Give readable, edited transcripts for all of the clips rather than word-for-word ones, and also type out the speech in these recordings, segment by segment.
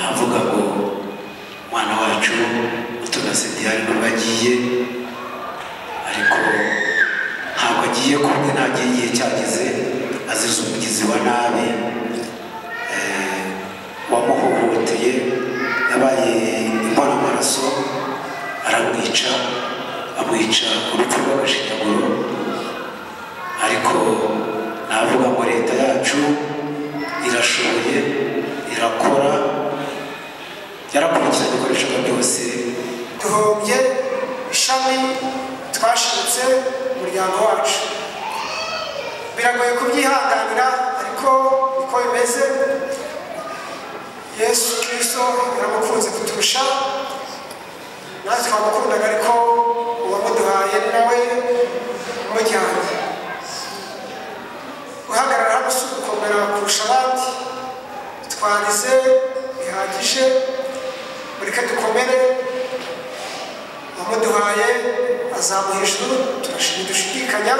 navuga ngo mwana wacu utunasendiyari n'ubagiye ariko ntabwo agiye kumwe ntagiye igihe cyageze azize umugizi wa nabi wamuhohoteye yabaye imbona amaraso aramwica amwica urupfu rw'agashinyaguro ariko navuga ngo leta yacu irashoboye irakora yarakurikiranye ibikoresho byose duhombye ishami twashinze umuryango wacu biragoye kubyihanganira ariko niko bimeze Yesu Kristo yaramukunze kuturusha natwe twamukundaga ariko uwamuduhaye nawe umujyanye guhagarara hano si ugukomera kurusha abandi twarize bihagije mureke dukomere uwamuduhaye azamuha ijuru dushidikanya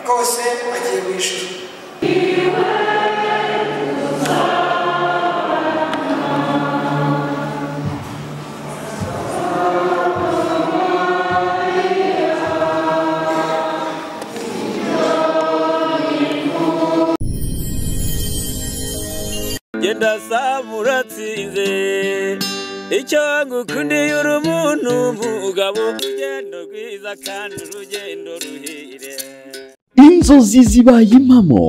rwose agiye mu ijuru Genda samuratsinze icyo ngukundiye uri umuntu mugabo urugendo rwiza kandi urugendo ruhire inzozi zibaye impamo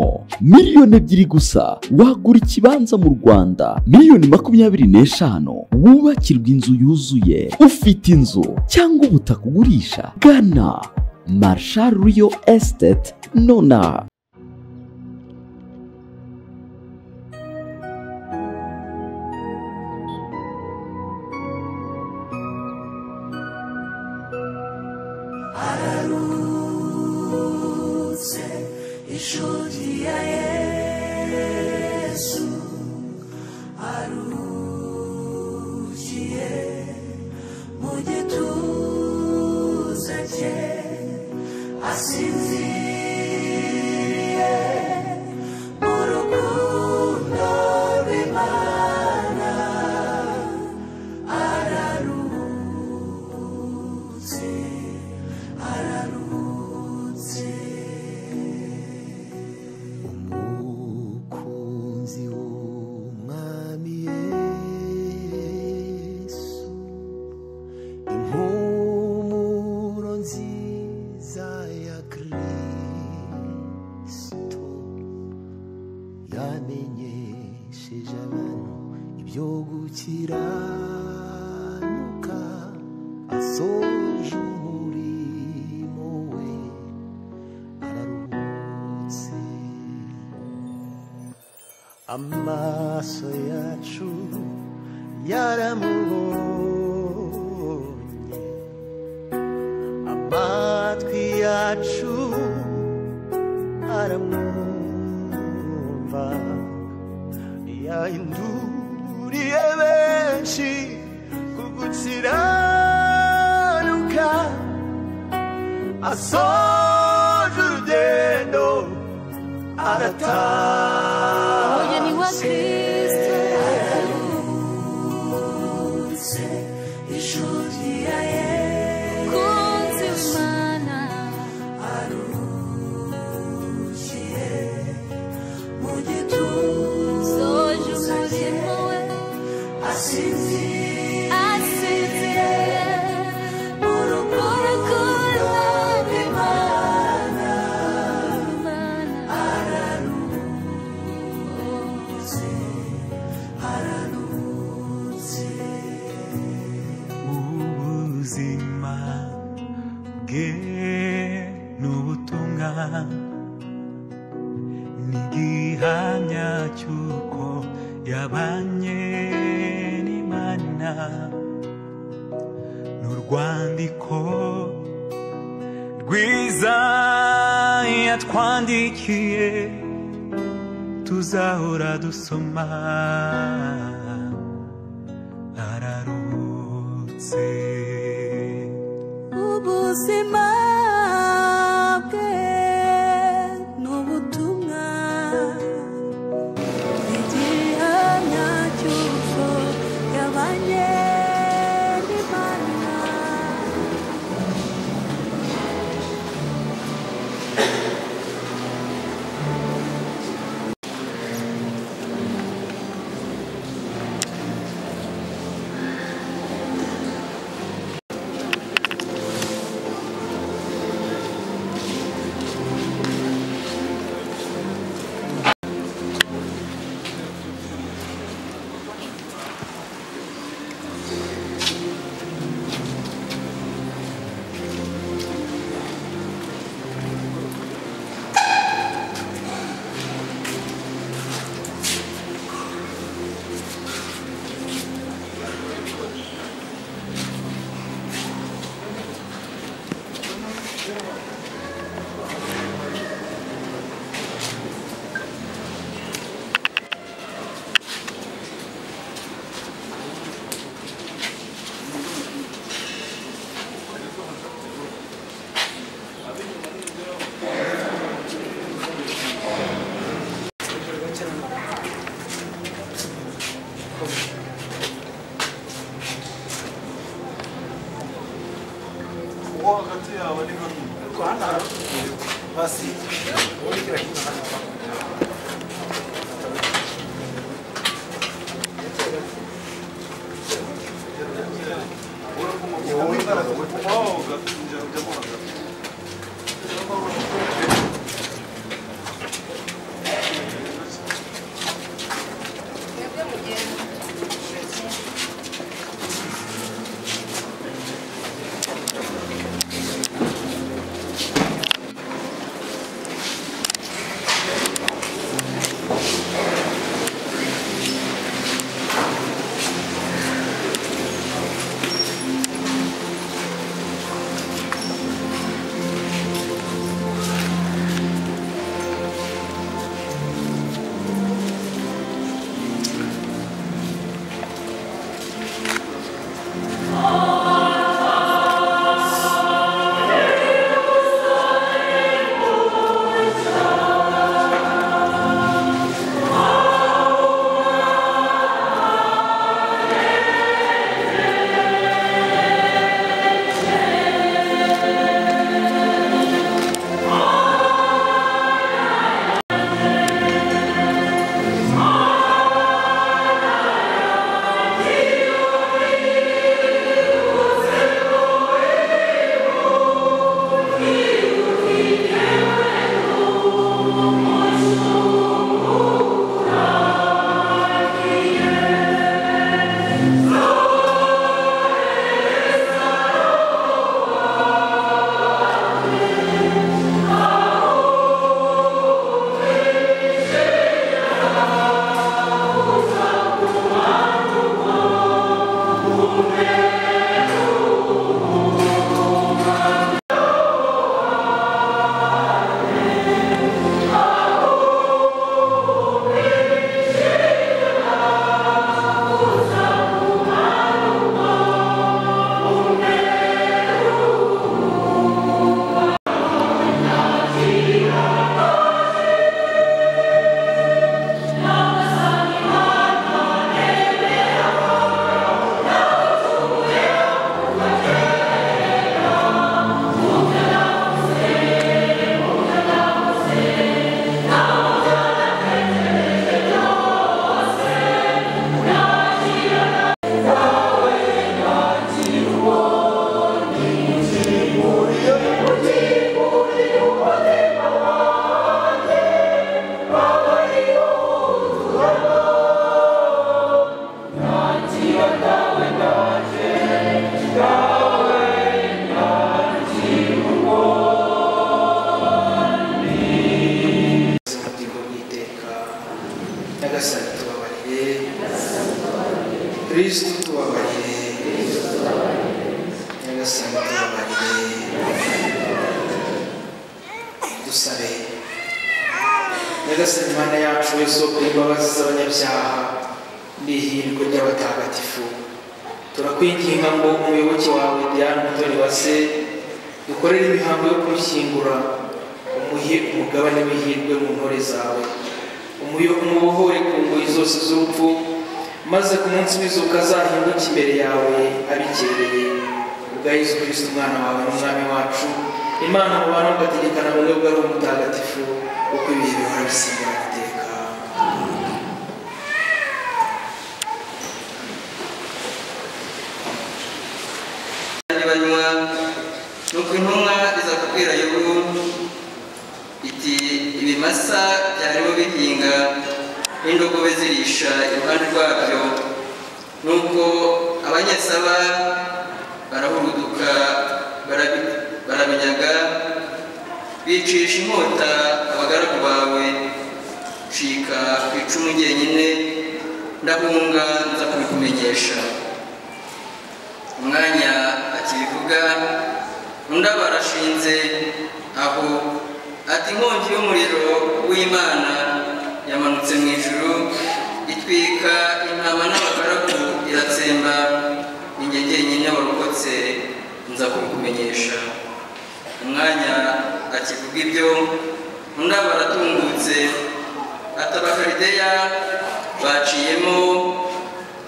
miliyoni 2 gusa wagura ikibanza mu Rwanda miliyoni 25 wubakirwa inzu yuzuye ufite inzu cyangwa ubutaka ugurisha gana Marshal Real Estate nona amaso yacu yaramubonye amatwi yacu aramwumva yahinduriye benshi kugukiranuka asoje urugendo arataha Kristo ararutse inshuti ya kunzi Imana arukiye mu gituza umurimo we asinziriye mu rukundo rw'Imana ubuzima bwe n'ubutumwa n'igihamya cy'uko yabanye n'Imana n'urwandiko rwiza yatwandikiye tuzahora dusoma ararutse ubuzima bwe n'ubutumwa igihamya cy'uko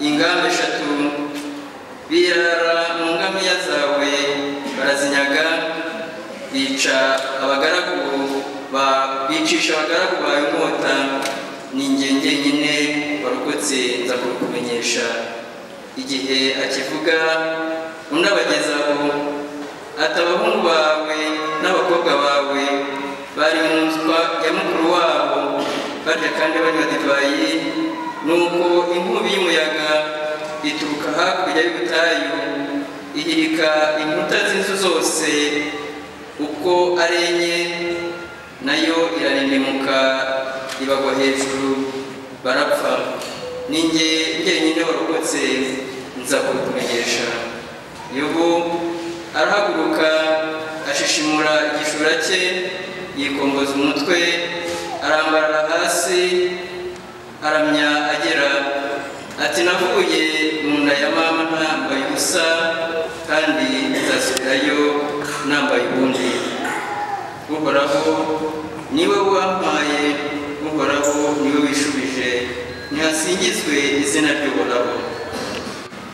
ingamba 3 birara mu ngamiya zawe barazinyaga bicisha abagaragu bawe inkota ninjye nyine warokotse nza kukumenyesha igihe akivuga undi abagezaho ati abahungu bawe n'abakobwa bawe bari mu nzu ya mukuru wabo barya kandi banywa divayi nuko inkubi y'umuyaga ituruka hakurya y'ubutayu ihirika inkuta z'inzu zose uko ari enye nayo irarindimuka ibagwa hejuru barapfa ninjye njyenyine warokotse nza kukumenyesha Yobu arahaguruka ashishimura igishura cye yikomboza umutwe arambarara hasi aramya agera ati navuye mu nda ya mama nambaye ubusa kandi nzasubirayo nambaye ubundi Uhoraho niwe wampaye Uhoraho niwe wishubije ntihasingizwe izina ry'Uhoraho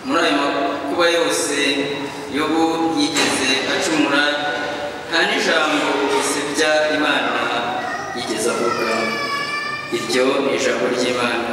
muri ayo makuba yose Yobu yigeze acumura nta n'ijambo risebya Imana yigeze avuga iryo ni ijambo ry'Imana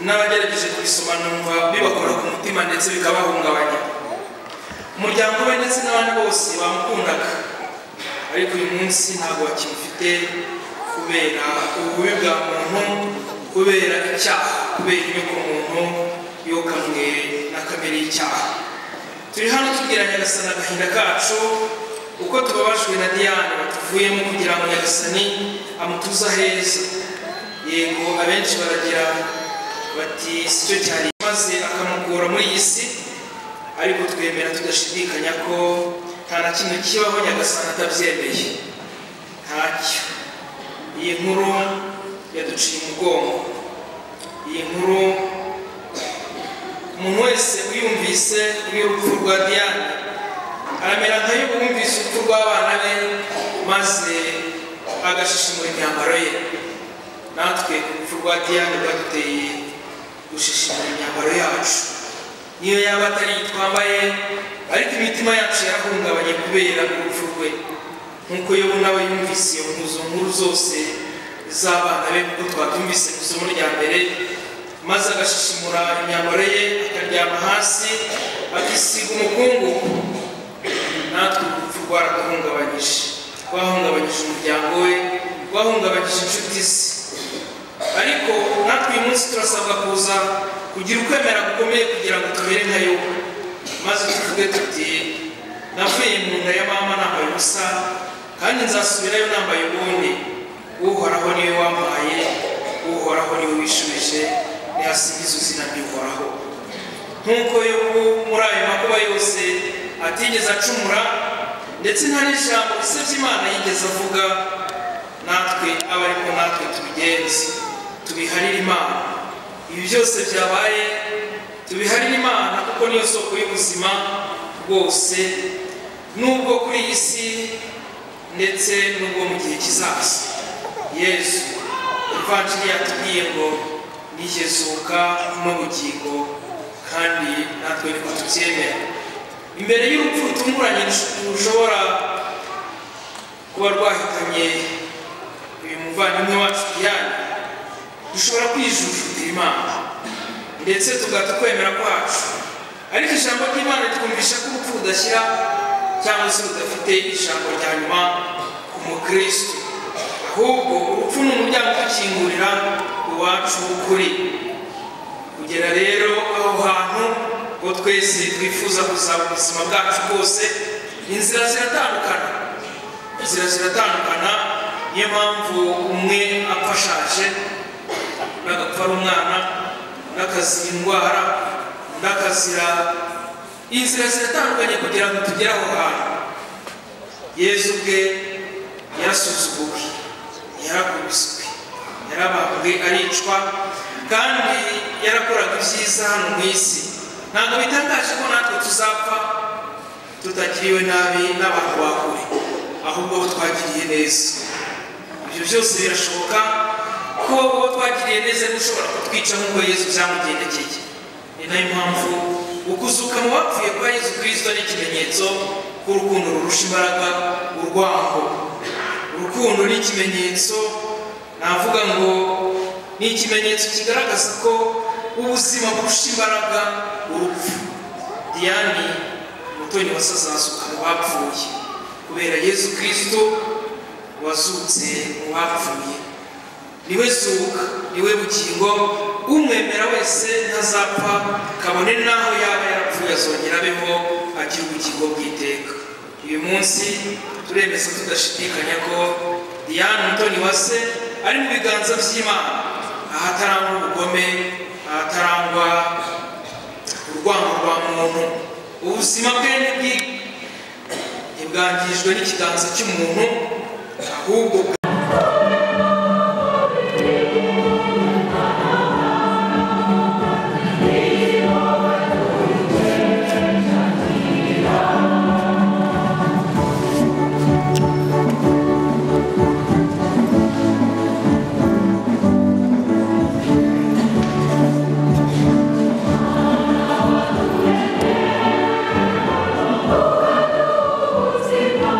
n'abagerageje kubisoma numva bibakora ku mutima ndetse bikabahungabanya. Umuryango we ndetse n'abandi bose bamukundaga, ariko uyu munsi ntabwo bakimufite kubera ububi bwa muntu, kubera icyaha, kubera inyoko muntu yokamwe na kamere y'icyaha. Turi hano tubwira Nyagasani agahinda kacu, uko tubabajwe na Diane batuvuyemo kugira ngo Nyagasani amutuze aheza. Yego abenshi baragira bati sicyo cyari maze akamukura muri iyi si, ariko twemera tudashidikanya ko nta na kimwe kibaho Nyagasani atabyemeye. Ntacyo. Iyi nkuru yaduciye umugongo. Iyi nkuru umuntu wese uyumvise urupfu rwa Diane aramera nkayo wumvise urupfu rw'abana be maze agashishimura imyambaro ye. Natwe urupfu rwa Diane rwaduteye gushishimura imyambaro yacu, niyo yaba atari twambaye, ariko imitima yacu yarahungabanye kubera urupfu rwe. Nk'uko Yobu nawe yumvise iyo nkuru zose z'abana be kuko twatumvise mu isomo rya mbere, maze agashishimura imyambaro ye akaryama hasi akisiga umukungugu. Natwe urupfu rwaraduhungabanyije, rwahungabanyije umuryango we, rwahungabanyije inshuti ze. Ariko natwe uyu munsi turasabwa kuza kugira ukwemera gukomeye kugira ngo tubere nka Yobu, maze tuvuge tuti navuye mu nda ya mama nambaye ubusa kandi nzasubirayo nambaye ubundi. Uhoraho niwe wampaye, Uhoraho niwe wishubije, nihasingiza izina ry'Uhoraho. Nk'uko Yobu muri ayo makuba yose atigeze acumura ndetse nta n'ijambo risebya Imana yigeze avuga, natwe aba ariko natwe tubigenze, tubiharire Imana. Ibi byose byabaye tubiharire Imana kuko niyo soko y'ubuzima bwose, nubwo kuri iyi si ndetse nubwo mu gihe kizaza. Yesu Ivanjili yatubwiye ngo nigezuka n'ubugingo, kandi natwe niko tubyemera. Imbere y'urupfu rutunguranye rushobora kuba rwahitanye uyu muvandimwe wacu Diane, dushobora kwijujutira Imana ndetse tugatukwemera kwacu, ariko ijambo ry'Imana twumvisha ko urupfu rudashyira cyangwa se rudafite ijambo rya nyuma ku mukristo, ahubwo urupfu ni umuryango ukingurira iwacu w'ukuri. Kugera rero aho hantu ngo twese twifuza kuzaba ubuzima bwacu bwose, inzira ziratandukana. Niyo mpamvu umwe apfa ashaje, n'agapfa ari umwana, n'akazira indwara, n'akazira. Inzira ziratandukanye kugira ngo tugere aho hantu. Yezu ubwe yarasuzuguwe, yarakubiswe, yarabambwe, aricwa, kandi yarakoraga ibyiza hano mu isi. Ntabwo bitangaje ko natwe tuzapfa tutagiriwe nabi n'abantu bakure, ahubwo bo twagiriye neza. Ibyo byose birashoboka ko uwo twagiriye neza ushobora kutwica nk'uko Yesu byamugendekeye. Ni nayo mpamvu ukuzuka mu bapfuye kwa Yesu Kristo ni ikimenyetso k'urukundo rurusha imbaraga urwango. Urukundo ni ikimenyetso, navuga ngo ni ikimenyetso kigaragaza ko ubuzima burusha imbaraga urupfu. Diane Mutoni wasazazuka mu bapfuye kubera Yesu Kristo wazutse mu bapfuye. Niwe zuka, niwe bugingo, umwemera wese ntazapfa, kabone naho yaba yarapfuye azongera abeho agira ubugingo bw'iteka. Uyu munsi turemeza tudashidikanya ko Diane Mutoni Uwase ari mu biganza by'Imana, ahatarangwa ubugome, ahatarangwa urwango rwa muntu. Ubuzima bwe ntibwangijwe n'ikiganza cy'umuntu, ahubwo Uzima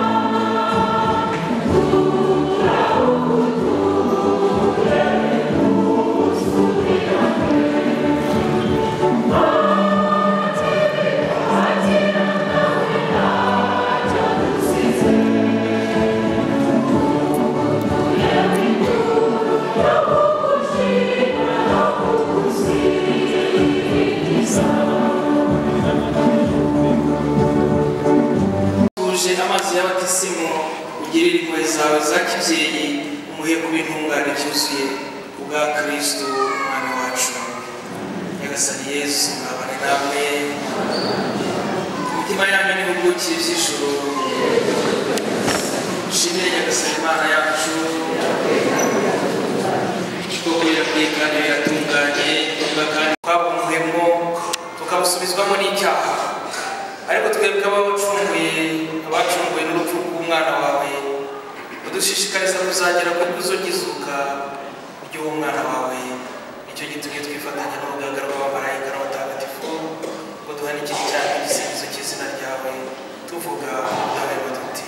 Onesimo ugirire impuhwe zawe za kibyeyi umuhe kuba intungane byuzuye kubwa Kristo umwami wacu. Nyagasani Yesu abane namwe, imitima yanyu n'ibihugukiye by'ijuru. Dushimire Nyagasani Imana yacu kuko birakwiye kandi biratunganye, kandi twaba umuhemo tukabusubizwamo n'icyaha. Ariko twebwe abacunguye n'urupfu rw'umwana wawe, udushishikariza kuzagera ku ikuzo ry'izuka ry'uwo mwana wawe. Nicyo gitumye twifatanya n'urugaga rw'abamarayika n'abatagatifu ngo duhanikire cyane igisingizo cy'izina ryawe tuvuga udahwema tuti: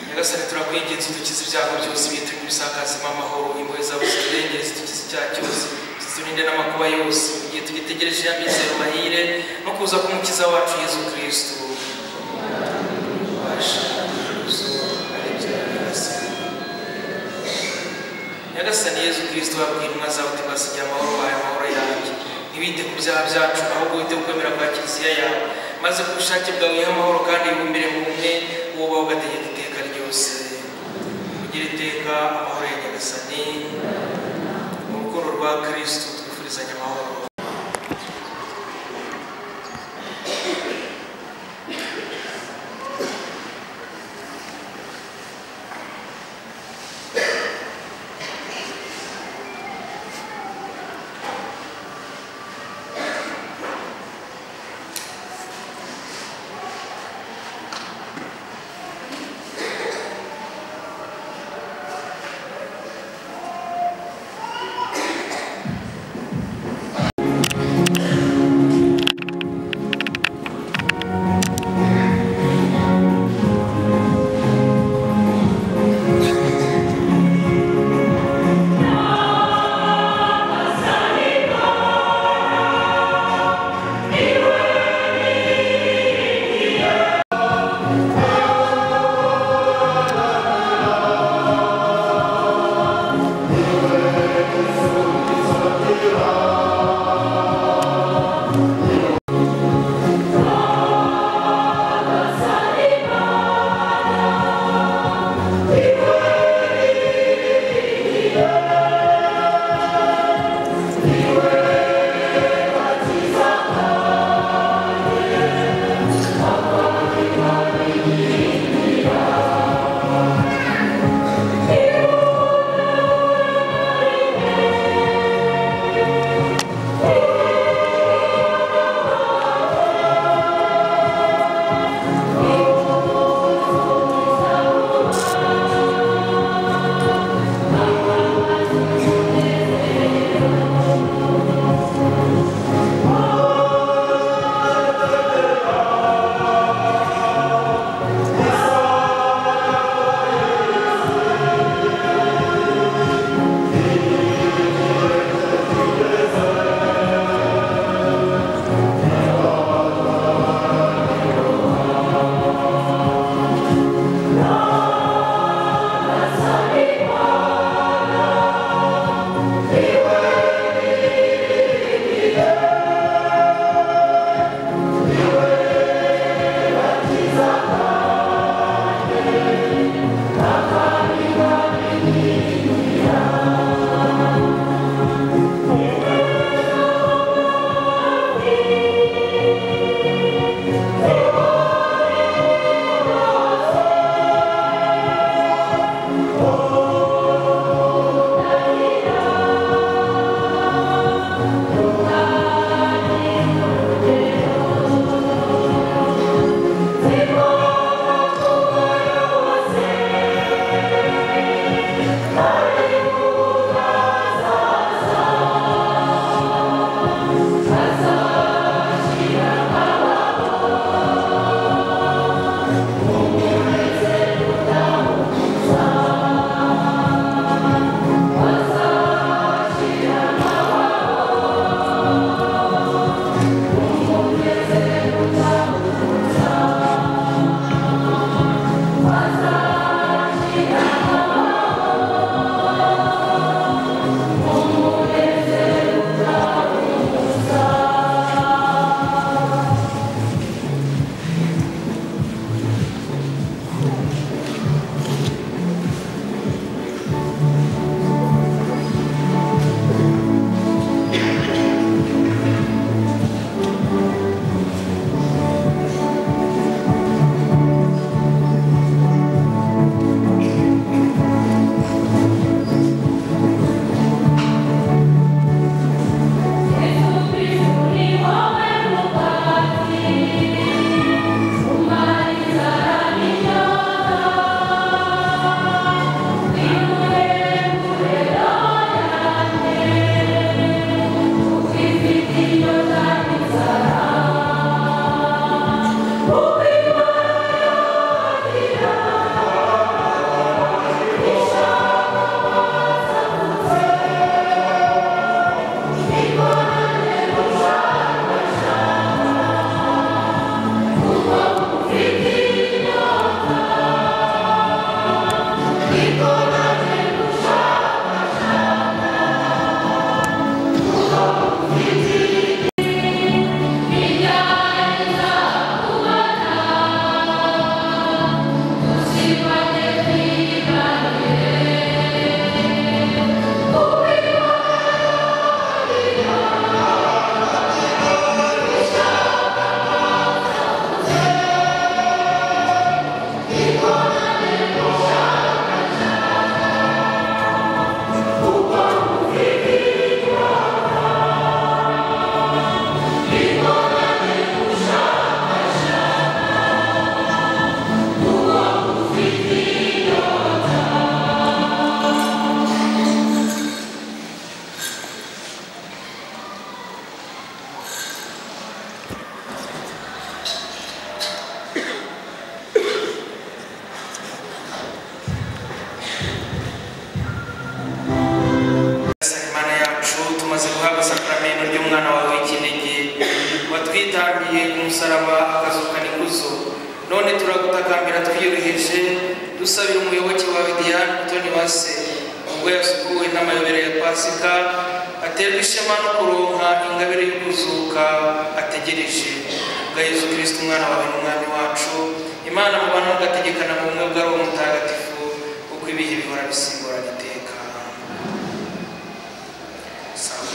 Nyagasani turakwinginze udukize ibyago byose ibitugu bisakazemo amahoro impuhwe zawe ziturengere zidukize icyaha cyose ziturinde n'amakuba yose igihe tugitegereje ya mizero mahire no kuza k'umukiza wacu Yesu Kristo. Nyagasani Yesu Kristo wabwiye intumwa zawe uti basigiye amahoro bawe amahoro yanjye ntibite ku byaha byacu ahubwo wite ku kwemera kwa kiliziya yawe maze ku bushake bwawe wihe amahoro kandi wibumbire mu bumwe wowe ugategeka iteka ryose kugira iteka amahoro ya Nyagasani mu rukundo rwa Kristo twifurizanya amahoro. watwitangiye ku musaraba akazukana ikuzo, none turagutakambira twiyoroheje dusabira umuyoboke wawe Diane Mutoni Uwase ubwo yasukuwe n'amayobera ya Pasika, aterwa ishema no kuronka ingabire y'ukuzuka ategereje bwa Yesu Kristo umwana wawe n'umwami wacu, Imana mubana mugategekana mu bumwe bwa Roho Mutagatifu uko ibihe bihora bisimburana iteka. Saa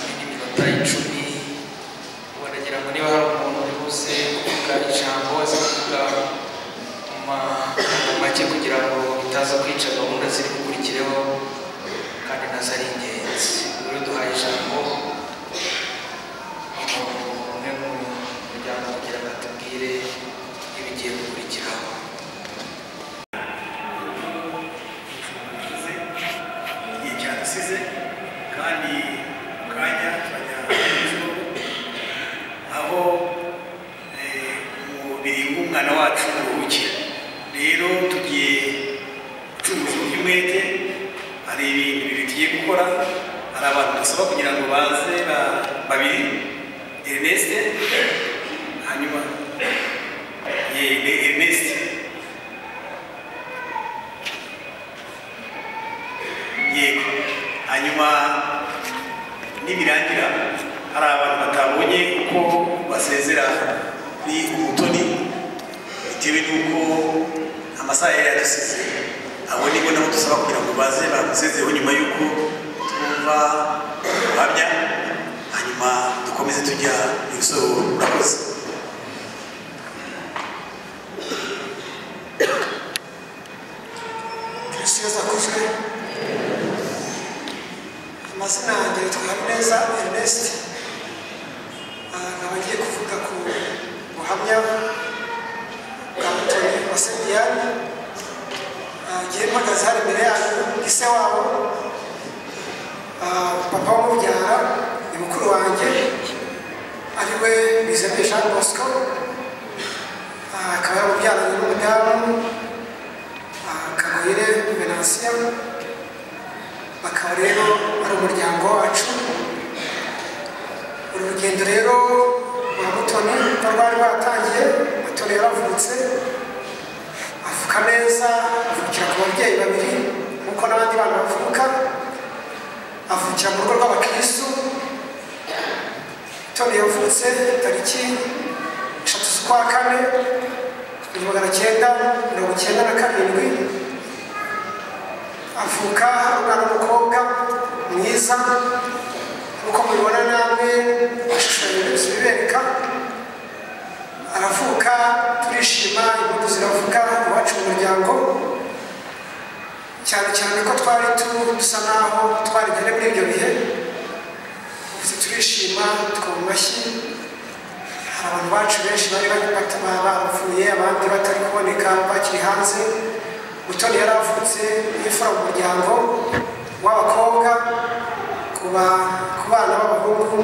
10:10 wanagira ngo niba hari umuntu uribuze kuvuga ijambo aza kuvuga make kugira ngo bitaza kwica gahunda ziri gukurikireho kandi nazo ari ingenzi. Rero duhaye ijambo umwe mu muryango kugira ngo atubwire ibigiye gukurikiraho. Igihe cyadusize kandi mu kanya turajya aho umubiri w'umwana wacu uruhukira. Rero tugiye gucuruza umwete, hari ibintu bibiri tugiye gukora. Hari abantu dusaba kugira ngo baze babiri, Ernest hanyuma Ernest yego, hanyuma nibirangira hari abantu batabonye uko basezera ni Umutoni bitewe n'uko amasaha yari yadusize. Abo nibo nabo dusaba kugira ngo baze bamusezeho nyuma y'uko twumva ubuhamya, hanyuma dukomeze tujya mu isoro. Murakoze. Kristo Yesu akuzwe. Amazina yanjye yitwa Habineza Ernest. Nkaba ngiye kuvuga ku buhamya bwa Mutoni Uwase Diane. Ngiye mpagaze hari imbere yanyu ise wabo, papa w'umubyara ni mukuru wanjye ari we Bizemeye Jean Bosco, akaba yaramubyaranye n'umudamu Kagoyire Venantia, bakaba rero ari umuryango wacu. Uru rugendo rero rwa Mutoni rwari rwatangiye. Mutoni yaravutse, avuka neza, avukira ku babyeyi babiri nk'uko n'abandi bana bavuka, avukira mu rugo rw'abakristu. Mutoni yavutse tariki 3 z'ukwa kane 1997, avuka umwana w'umukobwa mwiza nk'uko mubibona namwe ashushanyo zibereka. Aravuka turishima, impundu ziravuga iwacu mu muryango, cyane cyane ko twari dusa naho twarigene muri ibyo bihe. Uvuze turishima twumva amashyi. Hari abantu bacu benshi bari barapfuye, abandi batari kuboneka bakiri hanze. Mutoni yaravutse y'imfura mu muryango w'abakobwa, ku bana b'abahungu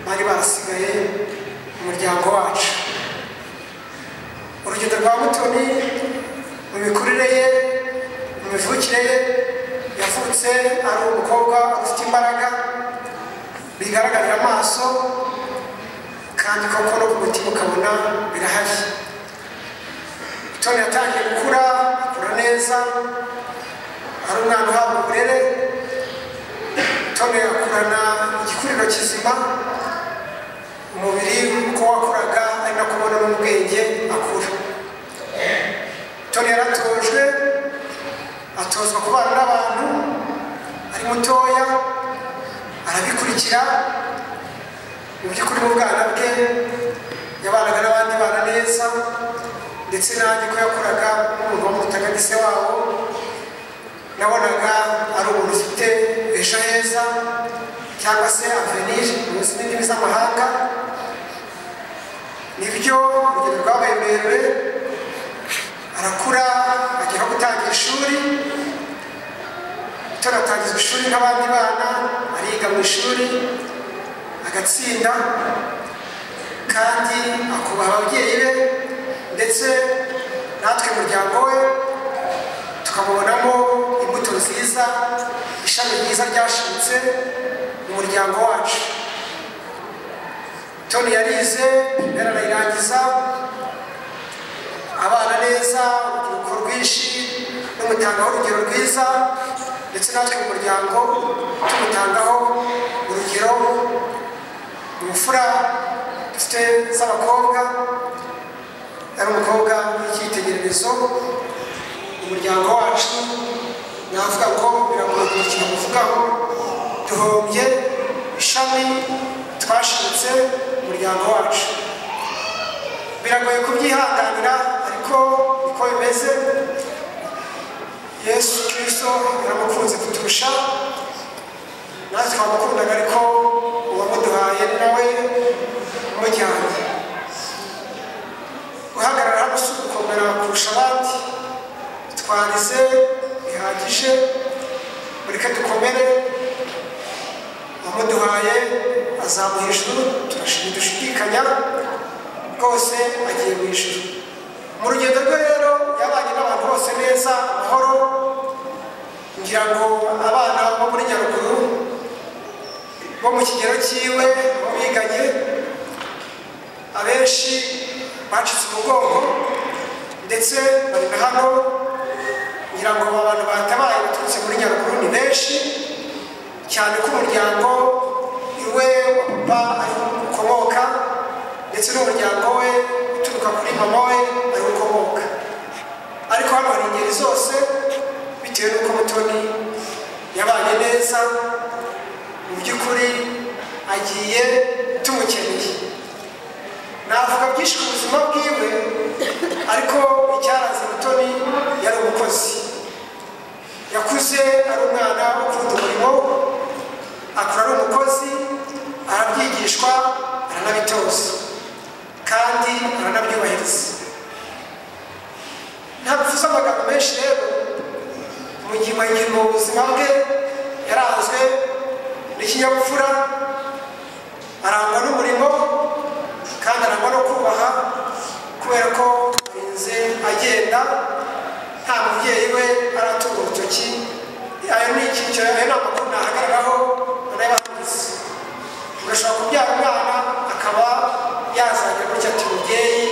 bari barasigaye mu muryango wacu. Urugendo rwa Mutoni mu mikurire ye, mu mivukire ye, yavutse ari umukobwa ufite imbaraga bigaragarira amaso, kandi koko no ku mutima ukabona birahari. Mutoni yatangiye gukura, akura neza, ari umwana uhabwa uburere. Mutoni akurana igikuriro kizima, umubiri uko wakuraga ari no kubona n'ubwenge akura. Mutoni yaratojwe, atozwa kubana n'abantu ari mutoya, arabikurikira. Mu by'ukuri mu bwana bwe yabanaga n'abandi bana neza, ndetse nanjye ko yakoraga nk'umuntu wamutaga ise wabo, nabonaga ari umuntu ufite ejo heza cyangwa se avenir mu ndimi z'amahanga. Nibyo urugendo rwabaye rurerure, arakura agera gutangira ishuri. Mutoni atangiza ishuri nk'abandi bana, ariga mu ishuri agatsinda, kandi akubaha ababyeyi be, ndetse natwe umuryango we tukamubonamo imbuto nziza, ishami ryiza ryashibutse mu muryango wacu. Mutoni yarize primaire tumutangaho urugero rwiza ndetse natwe mu muryango tumutangaho urugero mu mfura dufite z'abakobwa ari umukobwa w'icyitegererezo umuryango wacu navuga ngo biragoye kugira kuvugaho duhombye ishami twashinze umuryango wacu biragoye kubyihanganira ariko uko bimeze Yesu Kristo yaramukunze kuturusha natwe twamukundaga ariko uwamuduhaye nawe umujyanye guhagarara hano si ugukomera kurusha abandi twarize bihagije mureke dukomere uwamuduhaye azamuha ijuru dushidikanya rwose agiye mu ijuru mu rugendo rwe rero yabanye n'abantu bose neza amahoro ngira ngo abana bo muri Nyaruguru bo mu kigero cyiwe bo biganye abenshi bacitse umugongo ndetse bari na hano ngira ngo abantu batabaye baturutse muri Nyaruguru ni benshi cyane ko umuryango iwe wa papa ari ukomoka ndetse n'umuryango we uturuka kuri mama we ari ukomoka ariko hano hari ingeri zose bitewe n'uko Mutoni yabanye neza mu by'ukuri agiye tumukeneye navuga byinshi ku buzima bwiwe ariko icyaranze Mutoni yari umukozi yakuze ari umwana ukunda umurimo akura ari umukozi arabyigishwa aranabitoza kandi aranabyubahiriza ntabwo uvuze amagambo menshi rero mu gihe mu buzima bwe yaranzwe n'ikinyabupfura arangwa n'umurimo kandi arangwa no kubaha kubera ko arinze agenda nta mubyeyi we aratunga urutoki ayo ni ikintu ayo ni amakuru nahagararaho anayabakuze urashobora kubyara umwana akaba yazajya gutya ati mubyeyi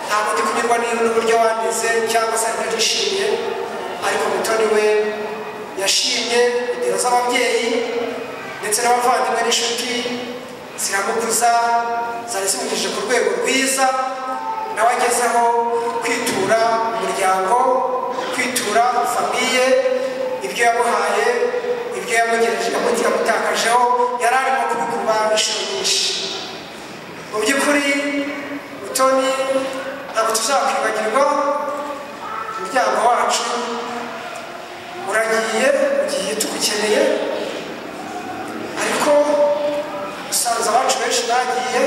ntabwo ndi kunyurwa n'uburyo wandeze cyangwa se ntarishimye ariko Mutoni we yashimye indero z'ababyeyi ndetse n'abavandimwe n'inshuti ziramukuza zari zimugejeje ku rwego rwiza nawe agezeho kwitura umuryango kwitura famiye ibyo yamuhaye ibyo yamutakajeho yari arimo kubikuba inshuro nyinshi mu by'ukuri Mutoni ntabwo tuzakwibagirwa umuryango wacu uragiye ugiye tugukeneye ariko usanze abacu benshi bagiye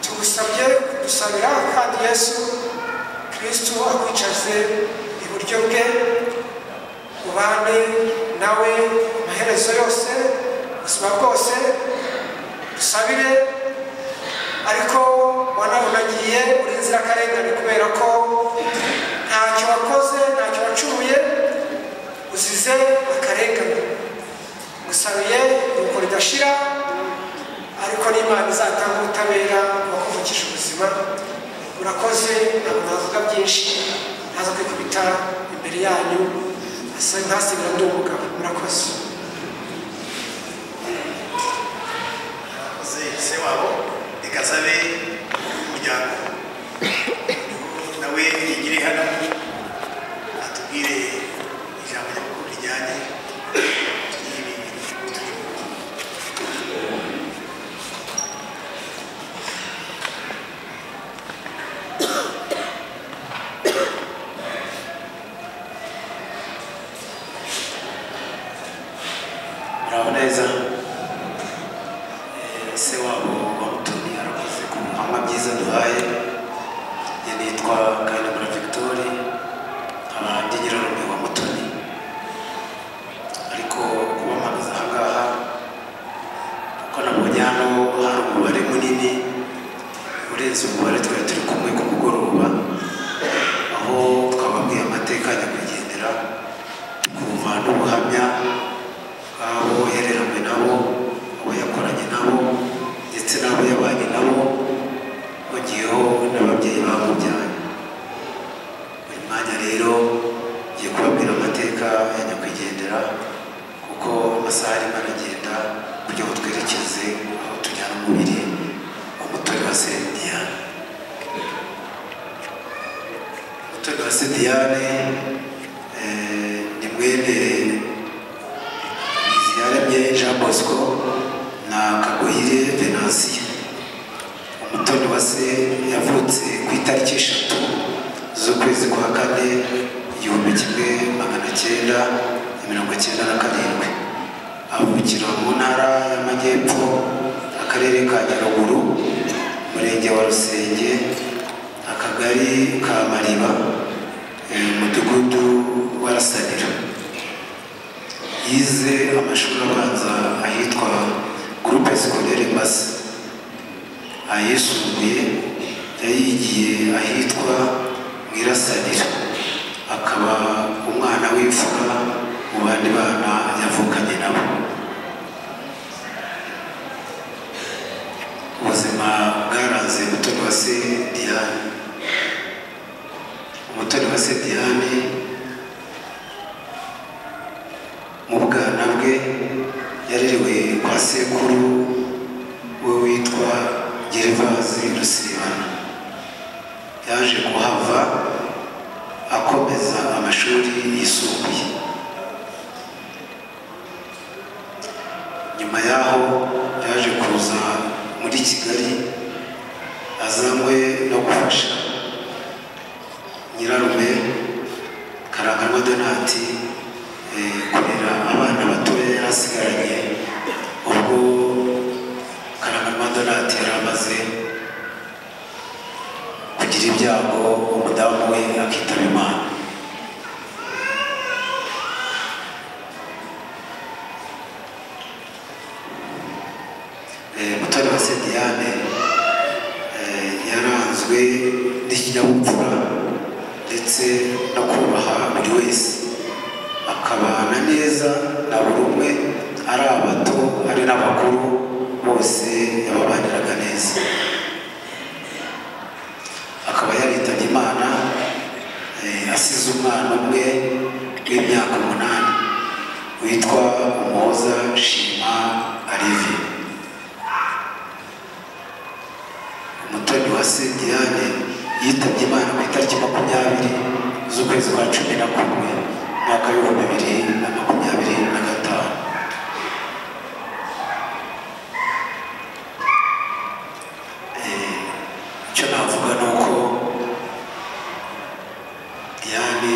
tugusabye kudusabira kandi Yesu Kristo akwicaze iburyo bwe ubane nawe amaherezo yose ubuzima bwose dusabire ariko wanagiye uri inzirakarengane kubera ko ntacyo wakoze ntacyo wacumuye uzize akarengane gusabiye nuko ridashira ariko n'Imana izatanga ubutabera wakuvukije ubuzima murakoze ntabwo navuga byinshi ntaza kwikubita imbere yanyu ntasigara ndi umugabo murakoze se wabo ikasabe umuryango nawe yigire hano atubwire ijambo ry'amakuru rijyanye n'ibi muraho neza se wabo wa Mutoni arakoze ku buhamya byiza duhaye nitwa Kanimura Victoire nkaba ndi nyirarume wa Mutoni ariko kuba mpagaze aha ngaha kuko nabonye hano hari umubare munini urenze umubare twari turi kumwe ku mugoroba aho twababwiye amateka nyakwigendera kuva n'ubuhamya abo yahereranywe nabo abo yakoranye nabo ndetse n'abo yabanye nabo bagiyeho n'ababyeyi bamubyaye uyu mwanya rero Mutoni Diane ni mwene Biziyaremye Jean Bosco na Kagoyire Venansiyo. Umutoni wa se yavutse ku itariki 3 z'ukwezi kwa 4 1997. Avukira mu ntara y'Amajyepfo, akarere ka Nyaruguru, umurenge wa Rusenge, akagari ka Mariba, umudugudu wa Rasanira. Yize amashuri abanza ahitwa Groupe Scolaire Mbasi. Ayisumbuye yayigiye ahitwa Mwirasanira. Akaba umwana w'imfura mu bandi bana yavukanye nabo. Ubuzima bwaranze Mutoni wa se Diane. Umutoni wa se Diane mu bwana bwe yarerewe kwa sekuru we witwa Gervaze Rusibana. Yaje kuhava akomeza amashuri yisumbuye. Nyuma yaho yaje kuza muri Kigali azanywe no gufasha nyirarume Karanganwa Donati kurera abana batoya yarasigaranye ubwo Karanganwa Donati yari amaze kugira ibyago umudamu we akitaba Imana. Mutoni wa se Diane yaranzwe n'ikinyabupfura ndetse no kubaha buri wese, akabana neza na buri umwe, ari abato ari n'abakuru, bose yababaniraga neza. Akaba yaritabye Imana asize umwana umwe w'imyaka 8 witwa Umuhoza Shima Olivier. Umutoni wa se Diane yitabye Imana ku itariki 20 z'ukwezi kwa 11 mwaka w'2025. Icyo navuga ni uko Diane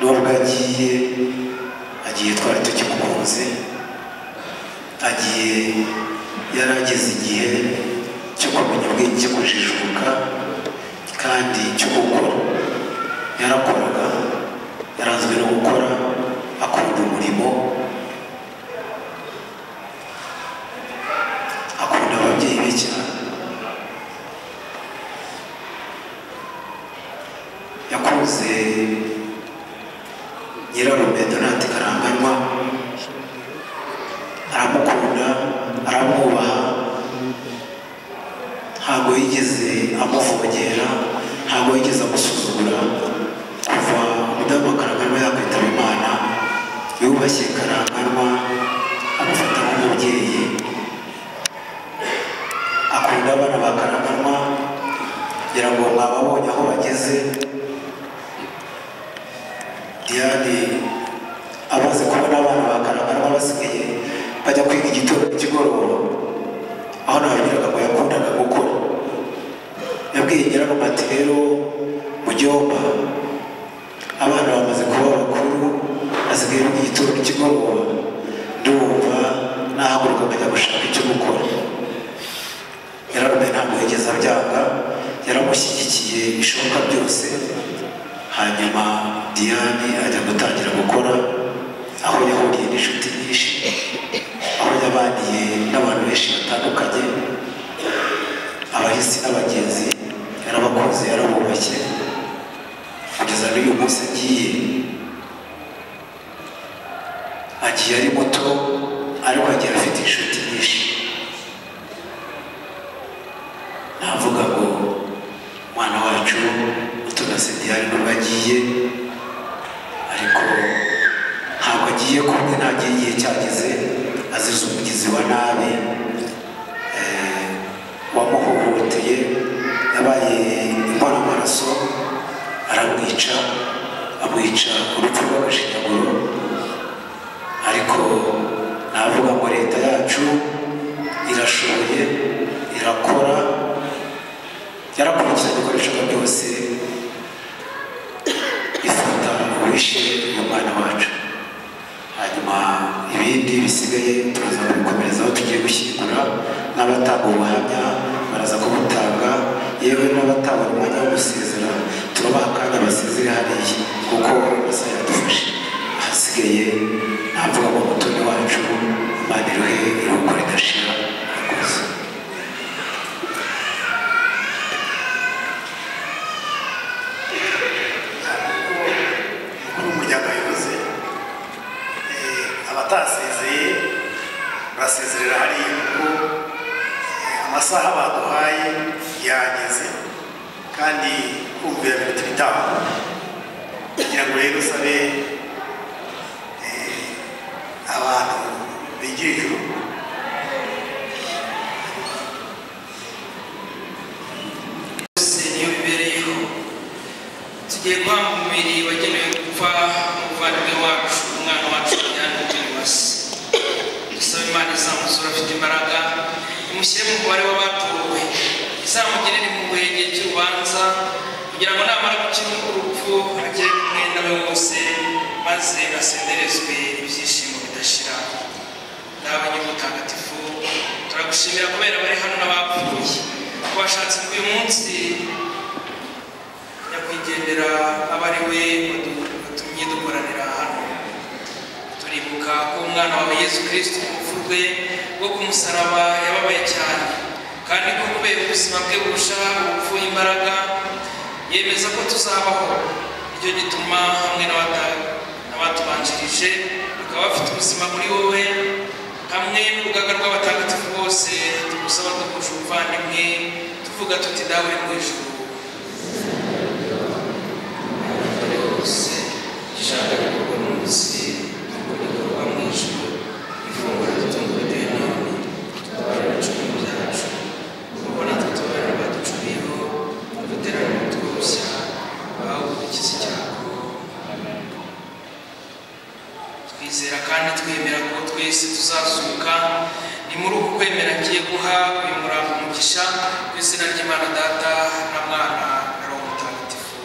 nubwo agiye twari tukimukunze, yarageze igihe cyo kumenya ubwenge, cyo kujijuka kandi cyo gukora. Yarakoraga, yaranzwe no gukora, akunda umurimo, akunda ababyeyi be cyane. Yakunze nyirarume Donati Karanganwa, aramukunda, aramwubaha, ntabwo yigeze amuvogera, ntabwo yigeze amusuzugura. Kuva umudamu wa Karanganwa yakwitaba Imana, yubashye Karanganwa, amufata nk'umubyeyi, akunda abana ba Karanganwa. Ngira ngo mwababonye aho bageze. Diane amaze kubona abana ba Karanganwa basigaye bajya kwiga igitoro cy'ikigoroba, aho nababwiraga ngo yakundaga gukora, yabwiye nyirarume ati rero Mujyomba, abana bamaze kuba bakuru, basigaye biga igitoro cy'ikigoroba, ndumva nahaguruka nkajya gushaka icyo gukora. Nyirarume ntabwo yigeze abyanga, yaramushyigikiye bishoboka byose. Hanyuma Diane ajya gutangira gukora, aho yahuriye n'inshuti nyinshi, aho yabaniye n'abantu benshi batandukanye, abahisi n'abagenzi, yarabakunze, yarabubashye, kugeza n'uyu munsi agiye ari muto, ariko agiye afite inshuti nyinshi. Navuga ngo umwana wacu Mutoni wa se Diane nubwo agiye, ariko ntabwo agiye kumwe, ntagiye igihe cyageze azize umugizi wa nabi wamuhohoteye, yabaye inkoramaraso, aramwica amwica urupfu rw'agashinyaguro ariko navuga ngo leta yacu irashoboye irakora yarakurikiranye ibikoresho byose ifata uwishe umwana wacu hanyuma ibindi bisigaye turaza kubikomereza aho tugiye gushyingura n'abatanga ubuhamya baraza kubutanga yewe n'abatabona umwanya wo gusezera turabaha akanya basezere hariya kuko amasaha yadufashe ahasigaye navuga ngo umutoni wacu Imana iruhe iruhuko ridashira murakoze abatasezeye barasezerera hariya kuko amasaha baduhaye yageze kandi kumvira iminota itanu kugira ngo rero usabe abantu bigira ijuru byose niyo bibereyeho tugiye guhamba umubiri wagenewe gupfa umuvandimwe wacu umwana wacu Diane Uwase dusaba Imana izamuzura afite imbaraga imushyire mu mubare w'abatowe izamugenera impuhwe igihe cy'urubanza kugira ngo namara gukira urupfu agere ku mwenda we wose maze asenderezwe ibyishimo bidashira. Dawe nyir'ubutagatifu turagushimira kubera bari hano n'abapfuye ko washatse ko uyu munsi nyakwigendera aba ari we watumye dukoranira hano. Turibuka ko umwana wawe Yesu Kristo mu rupfu rwe rwo ku musaraba yababaye cyane kandi ko kubera ubuzima bwe burusha urupfu imbaraga yemeza ko tuzabaho. Icyo gituma hamwe n'abatubanjirije bakaba bafite ubuzima muri wowe hamwe n'urugaga rw'abatagatifu bose tugusaba duhuje ubuvandimwe tuvuga tuti dawe mu ijuru hose ishaka gukorwa munsi gukorwa mu ijuru ifunguro ritungura none tutabara ibicumuro byacu kuko natwe tubarira baducuriyeho duterana umutuza aho ukiza icyago. Twizera kandi twemera ko twese tuzazuka. Ni muri uku kwemera ngiye guha uyu murambo umugisha ku izina ry'Imana Data na Mwana na Roho Mutagatifu.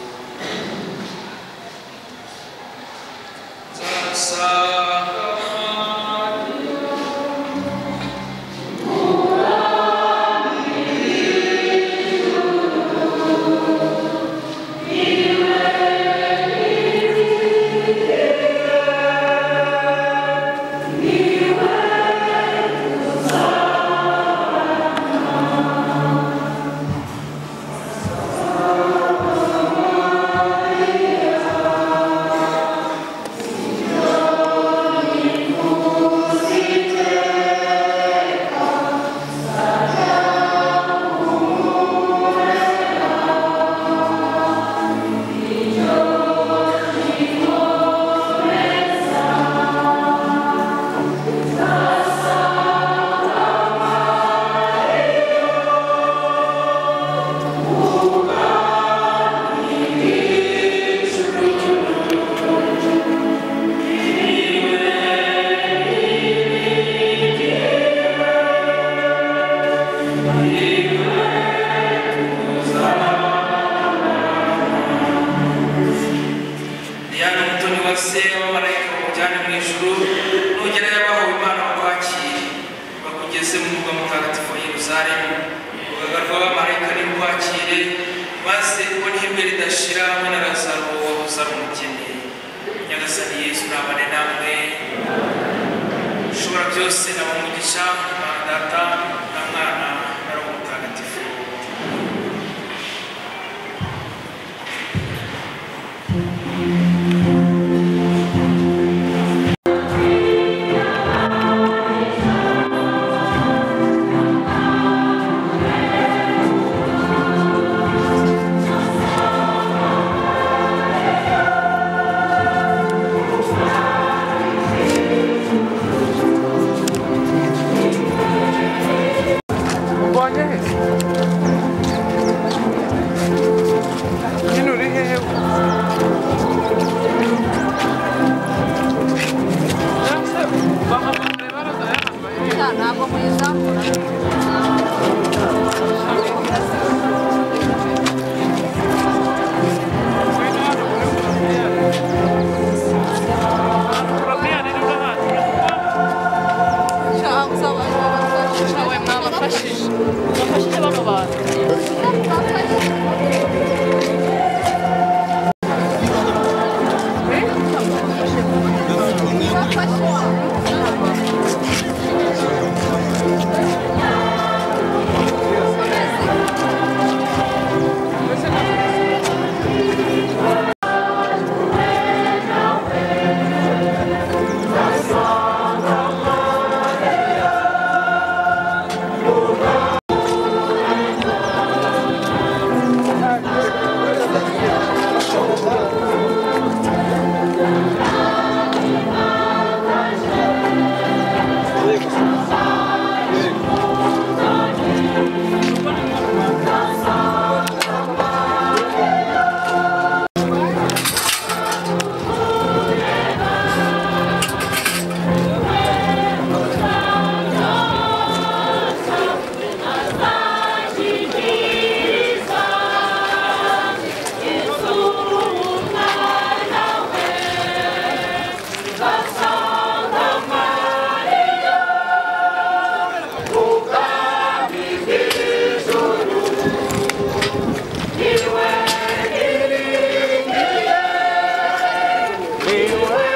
iwe